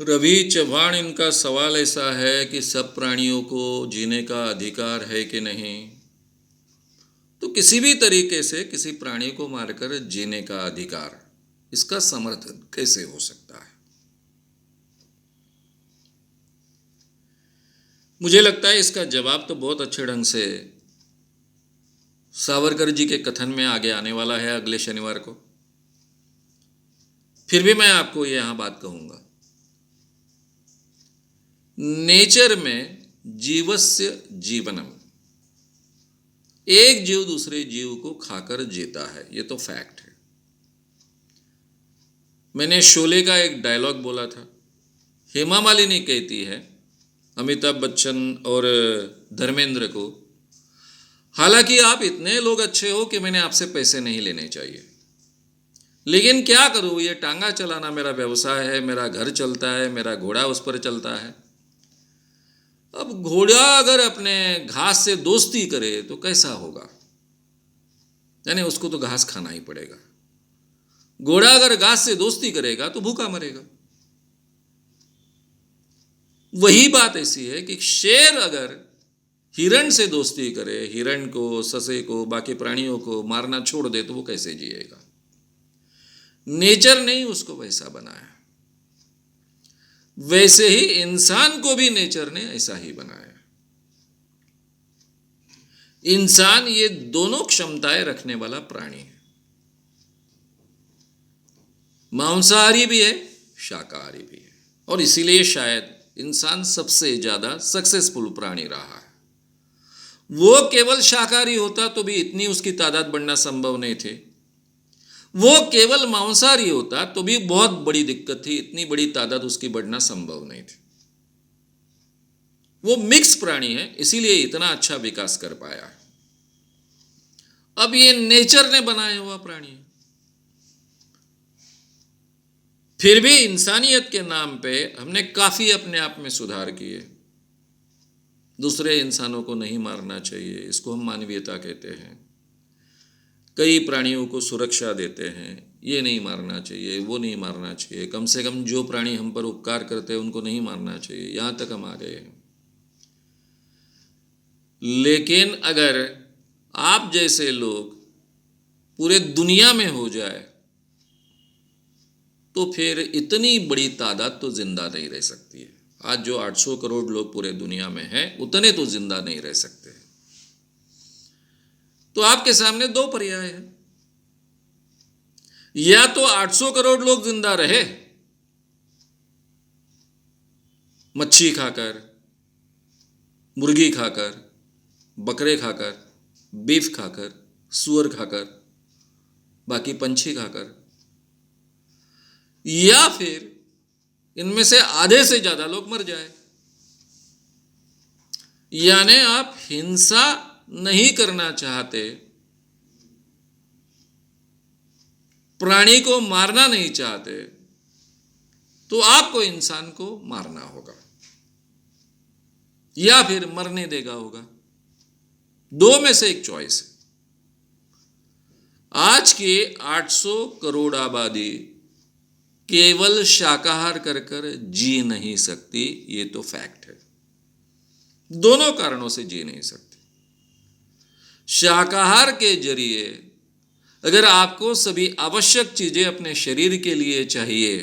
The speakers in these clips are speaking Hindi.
रवि चौहान, इनका सवाल ऐसा है कि सब प्राणियों को जीने का अधिकार है कि नहीं। तो किसी भी तरीके से किसी प्राणी को मारकर जीने का अधिकार, इसका समर्थन कैसे हो सकता है? मुझे लगता है इसका जवाब तो बहुत अच्छे ढंग से सावरकर जी के कथन में आगे आने वाला है अगले शनिवार को। फिर भी मैं आपको यहां बात कहूंगा, नेचर में जीवस्य जीवनम, एक जीव दूसरे जीव को खाकर जीता है, ये तो फैक्ट है। मैंने शोले का एक डायलॉग बोला था, हेमा मालिनी कहती है अमिताभ बच्चन और धर्मेंद्र को, हालांकि आप इतने लोग अच्छे हो कि मैंने आपसे पैसे नहीं लेने चाहिए, लेकिन क्या करूं, ये टांगा चलाना मेरा व्यवसाय है, मेरा घर चलता है, मेरा घोड़ा उस पर चलता है। अब घोड़ा अगर अपने घास से दोस्ती करे तो कैसा होगा? यानी उसको तो घास खाना ही पड़ेगा। घोड़ा अगर घास से दोस्ती करेगा तो भूखा मरेगा। वही बात ऐसी है कि शेर अगर हिरण से दोस्ती करे, हिरण को, ससे को, बाकी प्राणियों को मारना छोड़ दे तो वो कैसे जिएगा? नेचर ने ही उसको वैसा बनाया, वैसे ही इंसान को भी नेचर ने ऐसा ही बनाया। इंसान ये दोनों क्षमताएं रखने वाला प्राणी है, मांसाहारी भी है, शाकाहारी भी है, और इसीलिए शायद इंसान सबसे ज्यादा सक्सेसफुल प्राणी रहा है। वो केवल शाकाहारी होता तो भी इतनी उसकी तादाद बढ़ना संभव नहीं थी। वो केवल मांसाहारी होता तो भी बहुत बड़ी दिक्कत थी, इतनी बड़ी तादाद उसकी बढ़ना संभव नहीं थी। वो मिक्स प्राणी है, इसीलिए इतना अच्छा विकास कर पाया है। अब ये नेचर ने बनाया हुआ प्राणी है, फिर भी इंसानियत के नाम पे हमने काफी अपने आप में सुधार किए। दूसरे इंसानों को नहीं मारना चाहिए, इसको हम मानवीयता कहते हैं। कई प्राणियों को सुरक्षा देते हैं, ये नहीं मारना चाहिए, वो नहीं मारना चाहिए, कम से कम जो प्राणी हम पर उपकार करते हैं उनको नहीं मारना चाहिए, यहां तक हम आ गए हैं। लेकिन अगर आप जैसे लोग पूरे दुनिया में हो जाए तो फिर इतनी बड़ी तादाद तो जिंदा नहीं रह सकती है। आज जो 800 करोड़ लोग पूरे दुनिया में हैं, उतने तो जिंदा नहीं रह सकते। तो आपके सामने दो पर्याय हैं, या तो 800 करोड़ लोग जिंदा रहे मच्छी खाकर, मुर्गी खाकर, बकरे खाकर, बीफ खाकर, सुअर खाकर, बाकी पंछी खाकर, या फिर इनमें से आधे से ज्यादा लोग मर जाए। यानी आप हिंसा नहीं करना चाहते, प्राणी को मारना नहीं चाहते, तो आपको इंसान को मारना होगा या फिर मरने देगा होगा। दो में से एक चॉइस है। आज की 800 करोड़ आबादी केवल शाकाहार कर कर जी नहीं सकती, ये तो फैक्ट है। दोनों कारणों से जी नहीं सकती। शाकाहार के जरिए अगर आपको सभी आवश्यक चीजें अपने शरीर के लिए चाहिए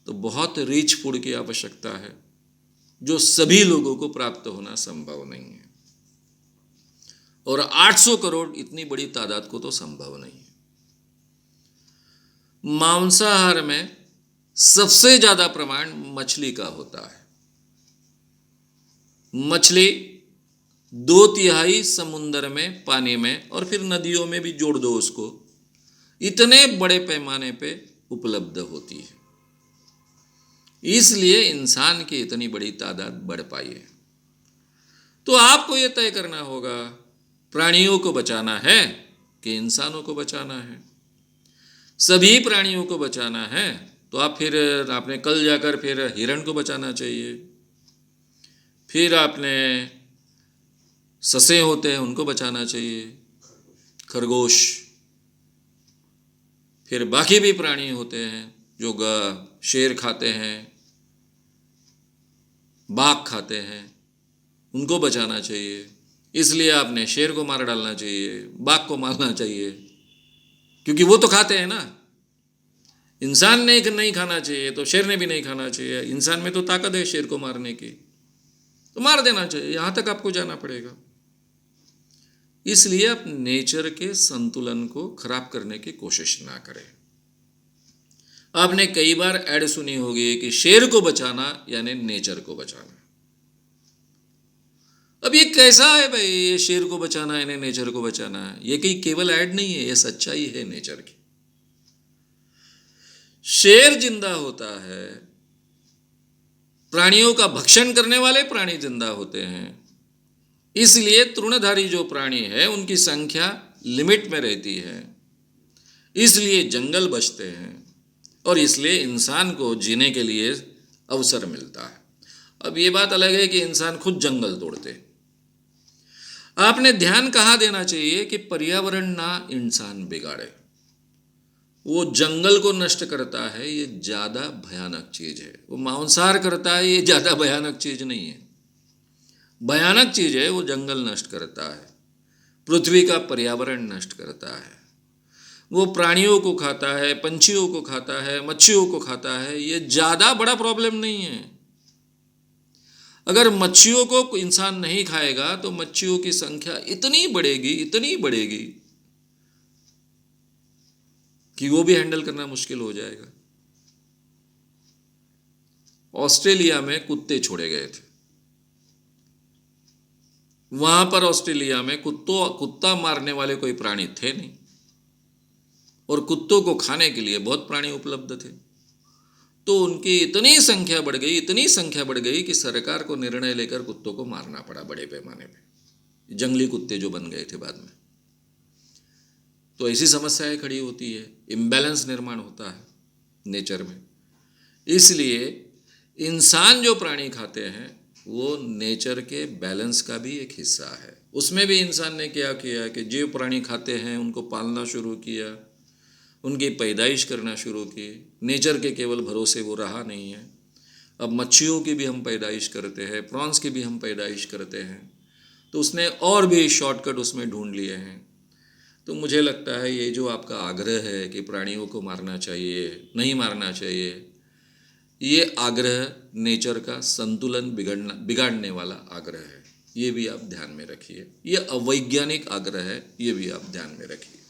तो बहुत रिच फूड की आवश्यकता है, जो सभी लोगों को प्राप्त होना संभव नहीं है, और 800 करोड़ इतनी बड़ी तादाद को तो संभव नहीं है। मांसाहार में सबसे ज्यादा प्रमाण मछली का होता है। मछली 2/3 समुद्र में, पानी में, और फिर नदियों में भी जोड़ दो उसको, इतने बड़े पैमाने पे उपलब्ध होती है। इसलिए इंसान की इतनी बड़ी तादाद बढ़ पाई है। तो आपको यह तय करना होगा, प्राणियों को बचाना है कि इंसानों को बचाना है। सभी प्राणियों को बचाना है तो आप फिर आपने कल जाकर फिर हिरण को बचाना चाहिए, फिर आपने ससे होते हैं उनको बचाना चाहिए, खरगोश, फिर बाकी भी प्राणी होते हैं जो शेर खाते हैं, बाघ खाते हैं, उनको बचाना चाहिए। इसलिए आपने शेर को मार डालना चाहिए, बाघ को मारना चाहिए, क्योंकि वो तो खाते हैं ना। इंसान ने नहीं खाना चाहिए तो शेर ने भी नहीं खाना चाहिए। इंसान में तो ताकत है शेर को मारने की, तो मार देना चाहिए। यहां तक आपको जाना पड़ेगा। इसलिए आप नेचर के संतुलन को खराब करने की कोशिश ना करें। आपने कई बार ऐड सुनी होगी कि शेर को बचाना यानी नेचर को बचाना। अब ये कैसा है भाई, ये शेर को बचाना यानी नेचर को बचाना? ये कहीं केवल ऐड नहीं है, ये सच्चाई है नेचर की। शेर जिंदा होता है, प्राणियों का भक्षण करने वाले प्राणी जिंदा होते हैं, इसलिए तृणधारी जो प्राणी है उनकी संख्या लिमिट में रहती है, इसलिए जंगल बचते हैं और इसलिए इंसान को जीने के लिए अवसर मिलता है। अब ये बात अलग है कि इंसान खुद जंगल तोड़ते। आपने ध्यान कहाँ देना चाहिए कि पर्यावरण ना इंसान बिगाड़े। वो जंगल को नष्ट करता है, ये ज़्यादा भयानक चीज़ है। वो मांसाहार करता है, ये ज़्यादा भयानक चीज़ नहीं है। भयानक चीज़ है वो जंगल नष्ट करता है, पृथ्वी का पर्यावरण नष्ट करता है। वो प्राणियों को खाता है, पंछियों को खाता है, मच्छियों को खाता है, ये ज़्यादा बड़ा प्रॉब्लम नहीं है। अगर मच्छियों को इंसान नहीं खाएगा तो मच्छियों की संख्या इतनी बढ़ेगी कि वो भी हैंडल करना मुश्किल हो जाएगा। ऑस्ट्रेलिया में कुत्ते छोड़े गए थे। वहां पर ऑस्ट्रेलिया में कुत्ता मारने वाले कोई प्राणी थे नहीं, और कुत्तों को खाने के लिए बहुत प्राणी उपलब्ध थे। तो उनकी इतनी संख्या बढ़ गई कि सरकार को निर्णय लेकर कुत्तों को मारना पड़ा बड़े पैमाने पे। जंगली कुत्ते जो बन गए थे बाद में। तो ऐसी समस्याएं खड़ी होती है, इम्बैलेंस निर्माण होता है नेचर में। इसलिए इंसान जो प्राणी खाते हैं वो नेचर के बैलेंस का भी एक हिस्सा है। उसमें भी इंसान ने क्या किया कि जो प्राणी खाते हैं उनको पालना शुरू किया, उनकी पैदाइश करना शुरू की। नेचर के केवल भरोसे वो रहा नहीं है। अब मच्छियों की भी हम पैदाइश करते हैं, प्रॉन्स की भी हम पैदाइश करते हैं। तो उसने और भी शॉर्टकट उसमें ढूंढ लिए हैं। तो मुझे लगता है ये जो आपका आग्रह है कि प्राणियों को मारना चाहिए, नहीं मारना चाहिए, ये आग्रह नेचर का संतुलन बिगाड़ने वाला आग्रह है। ये भी आप ध्यान में रखिए। ये अवैज्ञानिक आग्रह है, ये भी आप ध्यान में रखिए।